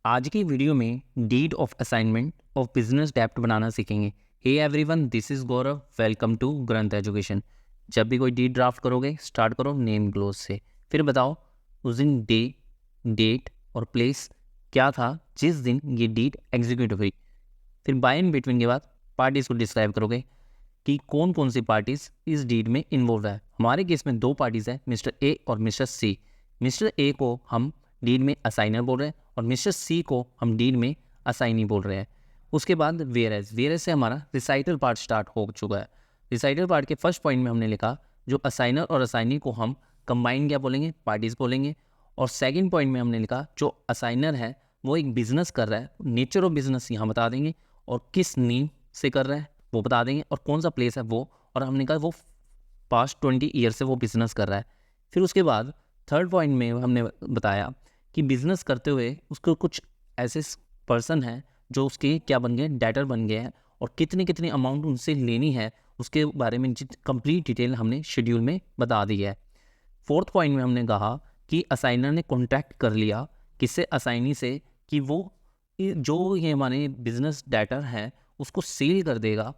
आज की वीडियो में deed of assignment of business डेप्ट बनाना सीखेंगे। Hey everyone, this is Gaurav. Welcome to Granth Education. जब भी कोई डीड ड्राफ्ट करोगे स्टार्ट करो नेम क्लोज से। फिर बताओ उस दिन डे, डेट और प्लेस क्या था जिस दिन ये डीड एग्जीक्यूट हुई। फिर बाय इन बिटवीन के बाद पार्टीज को डिस्क्राइब करोगे कि कौन कौन सी पार्टीज इस डीड में इन्वॉल्व है। हमारे केस में दो पार्टीज है, मिस्टर ए और मिस्टर सी। मिस्टर ए को हम डीड में असाइनर बोल रहे हैं और मिस्टर सी को हम डीड में असाइनी बोल रहे हैं। उसके बाद वेयरएज से हमारा रिसाइटल पार्ट स्टार्ट हो चुका है। रिसाइटल पार्ट के फर्स्ट पॉइंट में हमने लिखा जो असाइनर और असाइनी को हम कंबाइन क्या बोलेंगे, पार्टीज बोलेंगे। और सेकंड पॉइंट में हमने लिखा जो असाइनर है वो एक बिजनेस कर रहा है, नेचर ऑफ बिजनेस यहाँ बता देंगे और किस नीड से कर रहा है वो बता देंगे और कौन सा प्लेस है वो, और हमने कहा वो पास्ट 20 ईयर से वो बिजनेस कर रहा है। फिर उसके बाद थर्ड पॉइंट में हमने बताया कि बिजनेस करते हुए उसको कुछ ऐसे पर्सन हैं जो उसके क्या बन गए, डेटर बन गए हैं, और कितनी कितनी अमाउंट उनसे लेनी है उसके बारे में कंप्लीट डिटेल हमने शेड्यूल में बता दी है। फोर्थ पॉइंट में हमने कहा कि असाइनर ने कॉन्टैक्ट कर लिया किससे, असाइनी से, कि वो जो ये हमारे बिजनेस डेटर है उसको सेल कर देगा।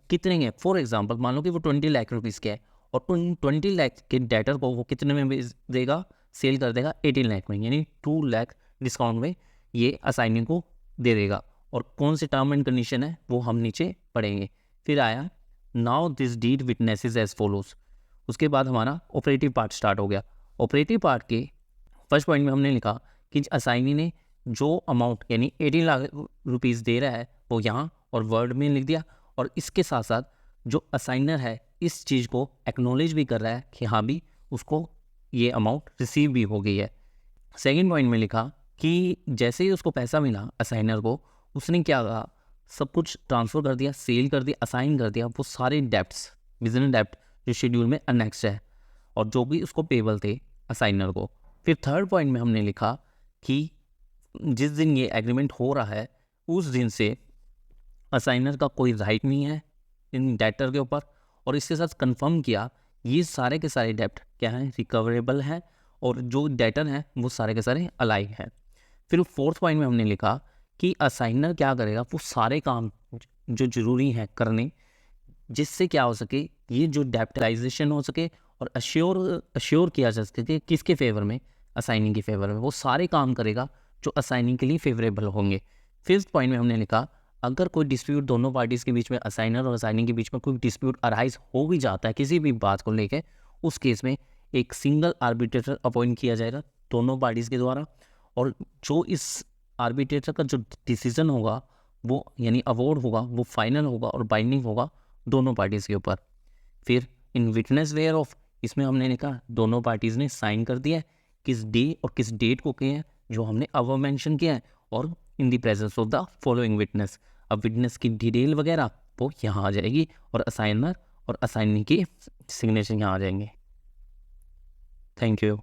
कितने के, फॉर एग्जांपल मान लो कि वो 20 लाख रुपीज़ के है और 20 लाख के डेटर को वो कितने में बेच देगा, सेल कर देगा 18 लाख में, यानी 2 लाख डिस्काउंट में ये असाइनिंग को दे देगा। और कौन सी टर्म एंड कंडीशन है वो हम नीचे पढ़ेंगे। फिर आया now this deed witnesses as follows. उसके बाद हमारा ऑपरेटिव पार्ट स्टार्ट हो गया। ऑपरेटिव पार्ट के फर्स्ट पॉइंट में हमने लिखा कि असाइनी ने जो अमाउंट यानी 18 लाख रुपीज़ दे रहा है वो यहाँ और वर्ड में लिख दिया, और इसके साथ साथ जो असाइनर है इस चीज़ को एक्नॉलेज भी कर रहा है कि हाँ भी उसको ये अमाउंट रिसीव भी हो गई है। सेकंड पॉइंट में लिखा कि जैसे ही उसको पैसा मिला असाइनर को, उसने क्या कहा, सब कुछ ट्रांसफ़र कर दिया, सेल कर दिया, असाइन कर दिया वो सारे डेप्ट्स, बिजनेस डेप्ट जो शेड्यूल में अनेक्स्ट है और जो भी उसको पेबल थे असाइनर को। फिर थर्ड पॉइंट में हमने लिखा कि जिस दिन ये एग्रीमेंट हो रहा है उस दिन से असाइनर का कोई राइट नहीं है इन डेटर के ऊपर, और इसके साथ कंफर्म किया ये सारे के सारे डेप्ट क्या हैं, रिकवरेबल हैं, और जो डेटर हैं वो सारे के सारे अलाइव हैं। फिर फोर्थ पॉइंट में हमने लिखा कि असाइनर क्या करेगा, वो सारे काम जो ज़रूरी हैं करने जिससे क्या हो सके ये जो डेप्टलाइजेशन हो सके और अश्योर किया जा सके किसके फेवर में, असाइनिंग के फेवर में, वो सारे काम करेगा जो असाइनिंग के लिए फेवरेबल होंगे। फिफ्थ पॉइंट में हमने लिखा अगर कोई डिस्प्यूट दोनों पार्टीज़ के बीच में, असाइनर और असाइनिंग के बीच में कोई डिस्प्यूट अराइज हो भी जाता है किसी भी बात को लेकर, उस केस में एक सिंगल आर्बिट्रेटर अपॉइंट किया जाएगा दोनों पार्टीज़ के द्वारा, और जो इस आर्बिट्रेटर का जो डिसीजन होगा वो यानी अवॉर्ड होगा वो फाइनल होगा और बाइंडिंग होगा दोनों पार्टीज़ के ऊपर। फिर इन विटनेस वेयर ऑफ, इसमें हमने लिखा दोनों पार्टीज़ ने साइन कर दिया है किस डे और किस डेट को किए हैं जो हमने अब मेंशन किया है, और in the presence of the following witness. अब विटनेस की डिटेल वगैरह वो यहाँ आ जाएगी और असाइनर और असाइनी की सिग्नेचर यहाँ आ जाएंगे। Thank you.